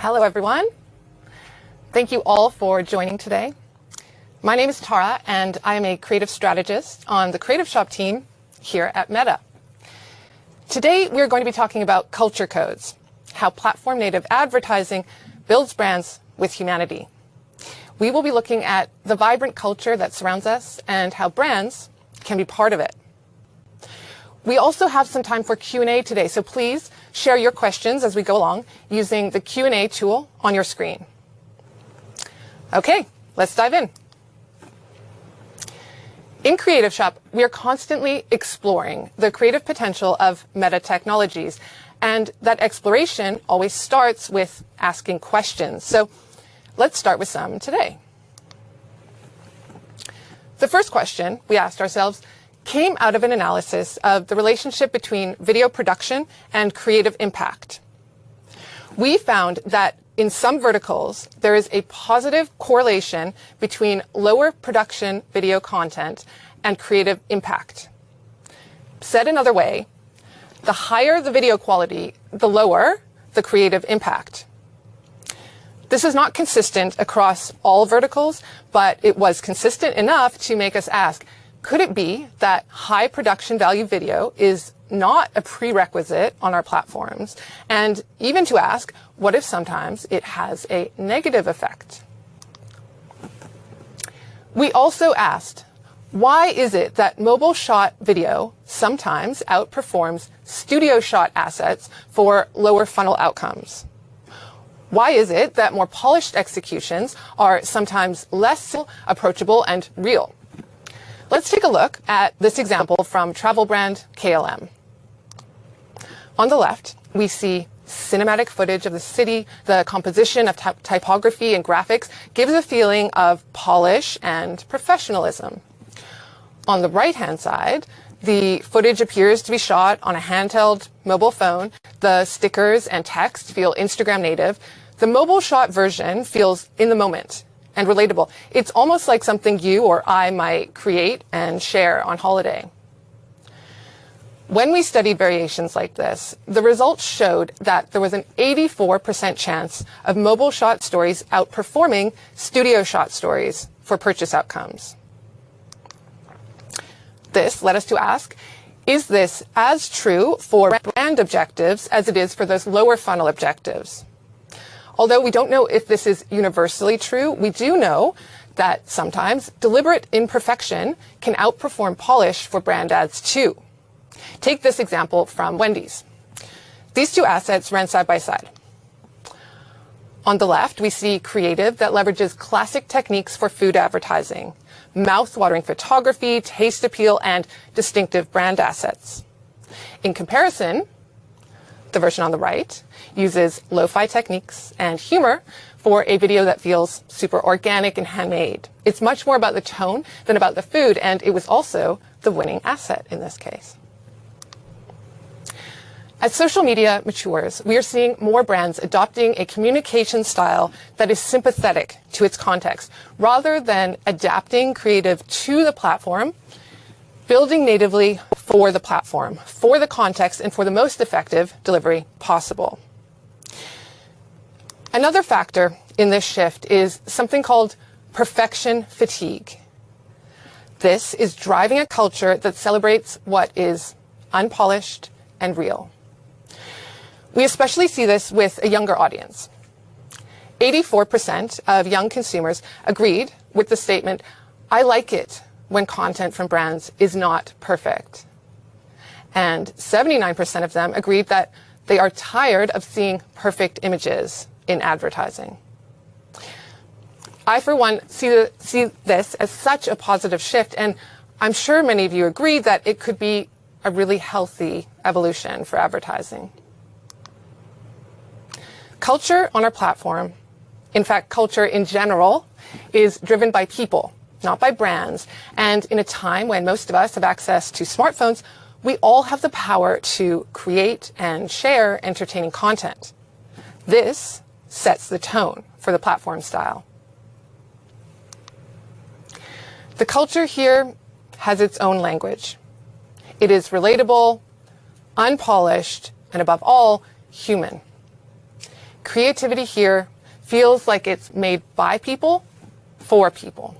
Hello everyone. Thank you all for joining today. My name is Tara and I am a creative strategist on the Creative Shop team here at Meta. Today we're going to be talking about culture codes, how platform native advertising builds brands with humanity. We will be looking at the vibrant culture that surrounds us and how brands can be part of it. We also have some time for Q&A today, so please share your questions as we go along using the Q&A tool on your screen. Okay, let's dive in. In Creative Shop, we are constantly exploring the creative potential of meta technologies, and that exploration always starts with asking questions. So let's start with some today. The first question we asked ourselves came out of an analysis of the relationship between video production and creative impact. We found that in some verticals, there is a positive correlation between lower production video content and creative impact. Said another way, the higher the video quality, the lower the creative impact. This is not consistent across all verticals, but it was consistent enough to make us ask, could it be that high production value video is not a prerequisite on our platforms? And even to ask, what if sometimes it has a negative effect? We also asked, why is it that mobile shot video sometimes outperforms studio shot assets for lower funnel outcomes? Why is it that more polished executions are sometimes less approachable and real? Let's take a look at this example from travel brand KLM. On the left, we see cinematic footage of the city. The composition of typography and graphics gives a feeling of polish and professionalism. On the right-hand side, the footage appears to be shot on a handheld mobile phone. The stickers and text feel Instagram native. The mobile shot version feels in the moment and relatable. It's almost like something you or I might create and share on holiday. When we studied variations like this, the results showed that there was an 84% chance of mobile shot stories outperforming studio shot stories for purchase outcomes. This led us to ask, is this as true for brand objectives as it is for those lower funnel objectives? Although we don't know if this is universally true, we do know that sometimes deliberate imperfection can outperform polish for brand ads too. Take this example from Wendy's. These two assets ran side by side. On the left, we see creative that leverages classic techniques for food advertising, mouth-watering photography, taste appeal, and distinctive brand assets. In comparison, the version on the right uses lo-fi techniques and humor for a video that feels super organic and handmade. It's much more about the tone than about the food, and it was also the winning asset in this case. As social media matures, we are seeing more brands adopting a communication style that is sympathetic to its context, rather than adapting creative to the platform, building natively for the platform, for the context, and for the most effective delivery possible. Another factor in this shift is something called perfection fatigue. This is driving a culture that celebrates what is unpolished and real. We especially see this with a younger audience. 84% of young consumers agreed with the statement, "I like it when content from brands is not perfect." And 79% of them agreed that they are tired of seeing perfect images in advertising. I, for one, see this as such a positive shift, and I'm sure many of you agree that it could be a really healthy evolution for advertising. Culture on our platform, in fact, culture in general, is driven by people, not by brands. And in a time when most of us have access to smartphones, we all have the power to create and share entertaining content. This sets the tone for the platform style. The culture here has its own language. It is relatable, unpolished, and above all, human. Creativity here feels like it's made by people for people.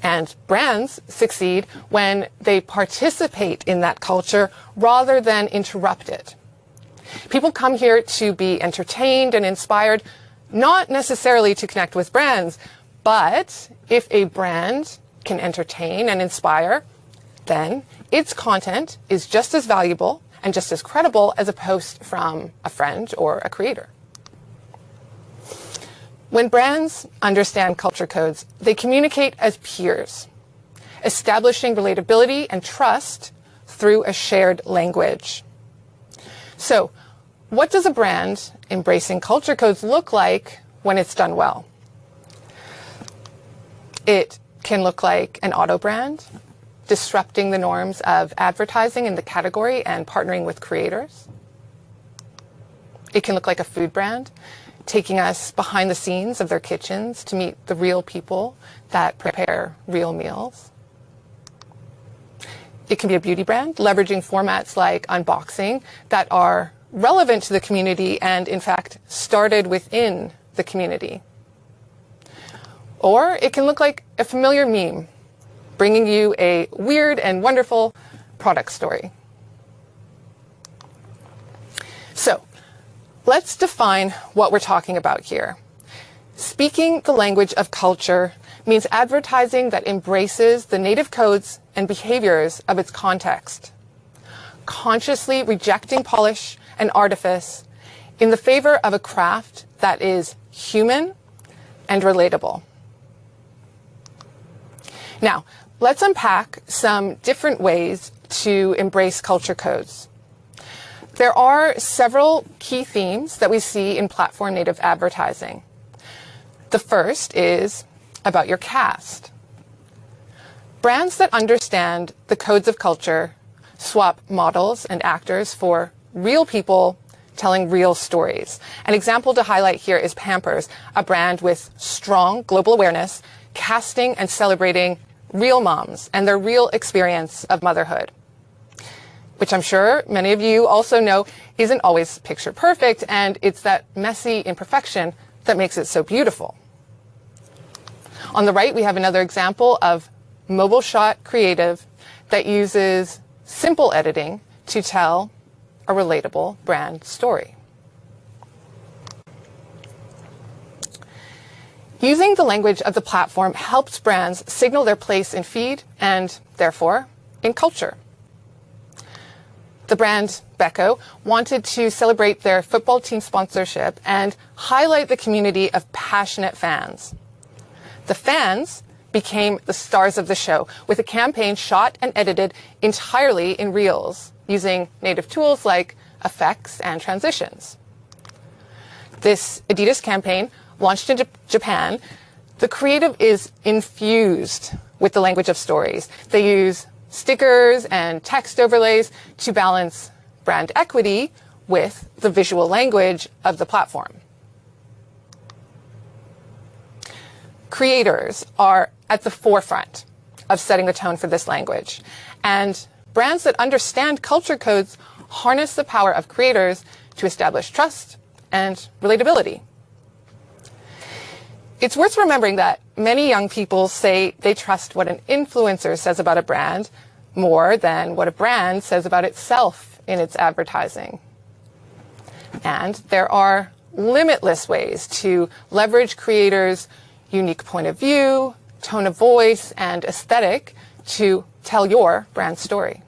And brands succeed when they participate in that culture rather than interrupt it. People come here to be entertained and inspired, not necessarily to connect with brands, but if a brand can entertain and inspire, then its content is just as valuable and just as credible as a post from a friend or a creator. When brands understand culture codes, they communicate as peers, establishing relatability and trust through a shared language. So, what does a brand embracing culture codes look like when it's done well? It can look like an auto brand, disrupting the norms of advertising in the category and partnering with creators. It can look like a food brand, taking us behind the scenes of their kitchens to meet the real people that prepare real meals. It can be a beauty brand, leveraging formats like unboxing that are relevant to the community and, in fact, started within the community. Or it can look like a familiar meme, bringing you a weird and wonderful product story. So, let's define what we're talking about here. Speaking the language of culture means advertising that embraces the native codes and behaviors of its context, consciously rejecting polish and artifice in the favor of a craft that is human and relatable. Now, let's unpack some different ways to embrace culture codes. There are several key themes that we see in platform native advertising. The first is about your cast. Brands that understand the codes of culture swap models and actors for real people telling real stories. An example to highlight here is Pampers, a brand with strong global awareness, casting and celebrating real moms and their real experience of motherhood, which I'm sure many of you also know isn't always picture perfect, and it's that messy imperfection that makes it so beautiful. On the right, we have another example of mobile shot creative that uses simple editing to tell a relatable brand story. Using the language of the platform helps brands signal their place in feed and, therefore, in culture. The brand Becco wanted to celebrate their football team sponsorship and highlight the community of passionate fans. The fans became the stars of the show, with a campaign shot and edited entirely in Reels, using native tools like effects and transitions. This Adidas campaign, launched in Japan, the creative is infused with the language of stories. They use stickers and text overlays to balance brand equity with the visual language of the platform. Creators are at the forefront of setting the tone for this language, and brands that understand culture codes harness the power of creators to establish trust and relatability. It's worth remembering that many young people say they trust what an influencer says about a brand more than what a brand says about itself in its advertising. And there are limitless ways to leverage creators' unique point of view, tone of voice, and aesthetic to tell your brand story.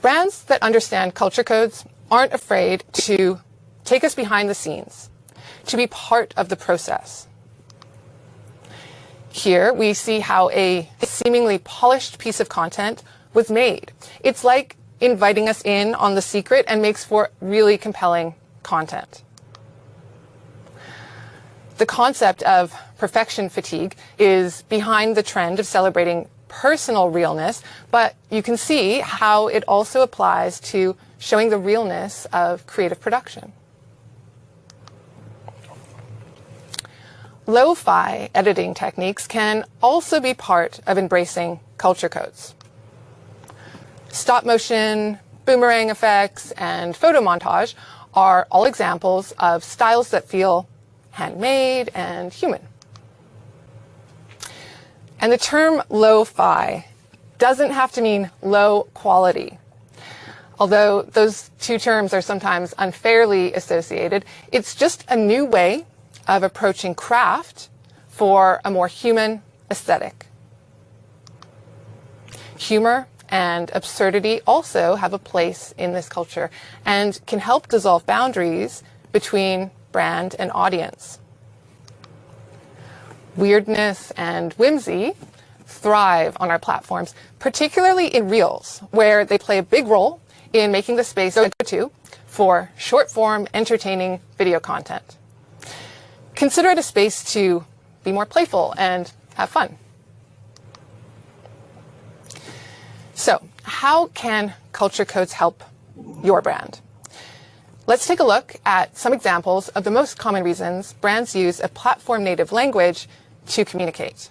Brands that understand culture codes aren't afraid to take us behind the scenes, to be part of the process. Here we see how a seemingly polished piece of content was made. It's like inviting us in on the secret and makes for really compelling content. The concept of perfection fatigue is behind the trend of celebrating personal realness, but you can see how it also applies to showing the realness of creative production. Lo-fi editing techniques can also be part of embracing culture codes. Stop motion, boomerang effects, and photo montage are all examples of styles that feel handmade and human. And the term lo-fi doesn't have to mean low quality. Although those two terms are sometimes unfairly associated, it's just a new way of approaching craft for a more human aesthetic. Humor and absurdity also have a place in this culture and can help dissolve boundaries between brand and audience. Weirdness and whimsy thrive on our platforms, particularly in Reels, where they play a big role in making the space a go-to for short-form, entertaining video content. Consider it a space to be more playful and have fun. So, how can culture codes help your brand? Let's take a look at some examples of the most common reasons brands use a platform-native language to communicate.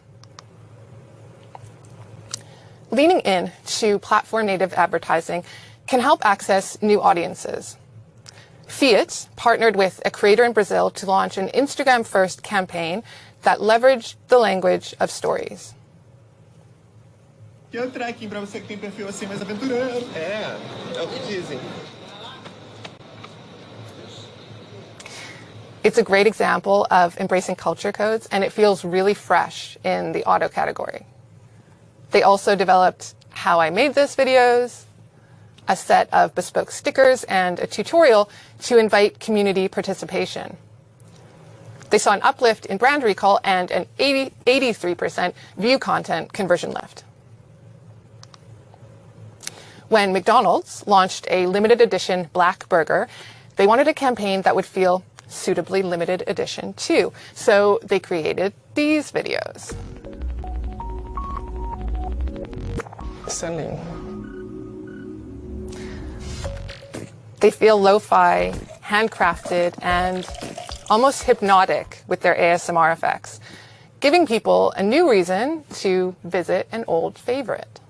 Leaning in to platform-native advertising can help access new audiences. Fiat partnered with a creator in Brazil to launch an Instagram-first campaign that leveraged the language of stories. Quero tracking para você que tem perfil assim mais aventureiro. É o que dizem. It's a great example of embracing culture codes, and it feels really fresh in the auto category. They also developed how I made this videos, a set of bespoke stickers, and a tutorial to invite community participation. They saw an uplift in brand recall and an 83% view content conversion lift. When McDonald's launched a limited edition black burger, they wanted a campaign that would feel suitably limited edition too. So they created these videos. Sending. They feel lo-fi, handcrafted, and almost hypnotic with their ASMR effects, giving people a new reason to visit an old favorite.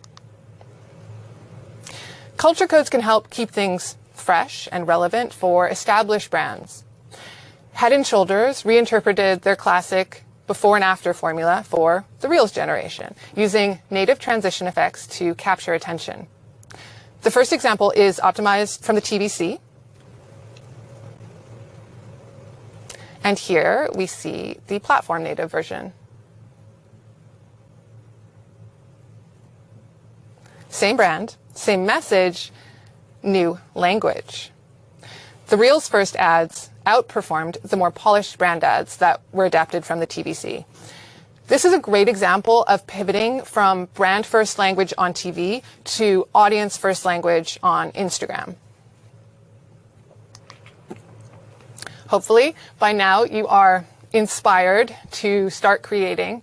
Culture codes can help keep things fresh and relevant for established brands. Head & Shoulders reinterpreted their classic before and after formula for the Reels generation, using native transition effects to capture attention. The first example is optimized from the TVC. And here we see the platform native version. Same brand, same message, new language. The Reels first ads outperformed the more polished brand ads that were adapted from the TVC. This is a great example of pivoting from brand first language on TV to audience first language on Instagram. Hopefully, by now you are inspired to start creating.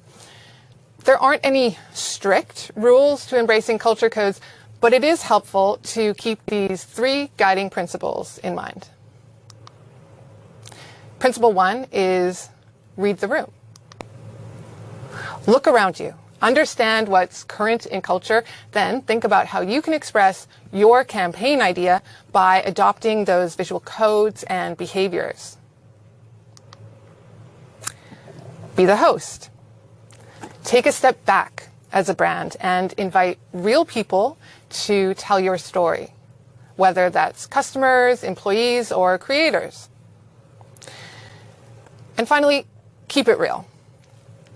There aren't any strict rules to embracing culture codes, but it is helpful to keep these 3 guiding principles in mind. Principle 1 is read the room. Look around you. Understand what's current in culture, then think about how you can express your campaign idea by adopting those visual codes and behaviors. Be the host. Take a step back as a brand and invite real people to tell your story, whether that's customers, employees, or creators. And finally, keep it real.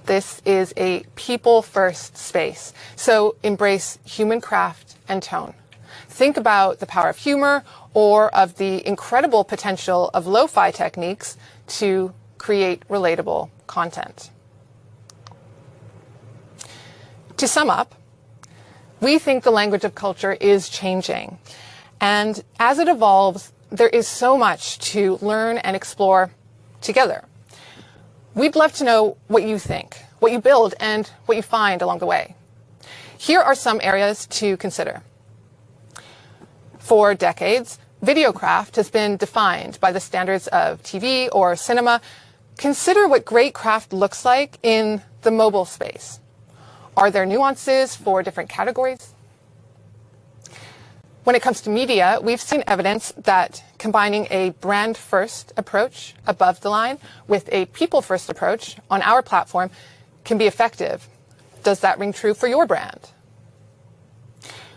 This is a people-first space, so embrace human craft and tone. Think about the power of humor or of the incredible potential of lo-fi techniques to create relatable content. To sum up, we think the language of culture is changing. And as it evolves, there is so much to learn and explore together. We'd love to know what you think, what you build, and what you find along the way. Here are some areas to consider. For decades, videocraft has been defined by the standards of TV or cinema. Consider what great craft looks like in the mobile space. Are there nuances for different categories? When it comes to media, we've seen evidence that combining a brand-first approach above the line with a people-first approach on our platform can be effective. Does that ring true for your brand?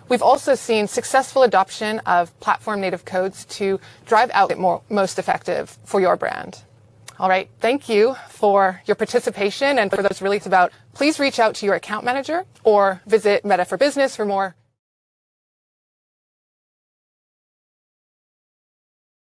We've also seen successful adoption of platform-native codes to drive out most effective for your brand. All right, thank you for your participation, and for those really about, please reach out to your account manager or visit Meta for Business for more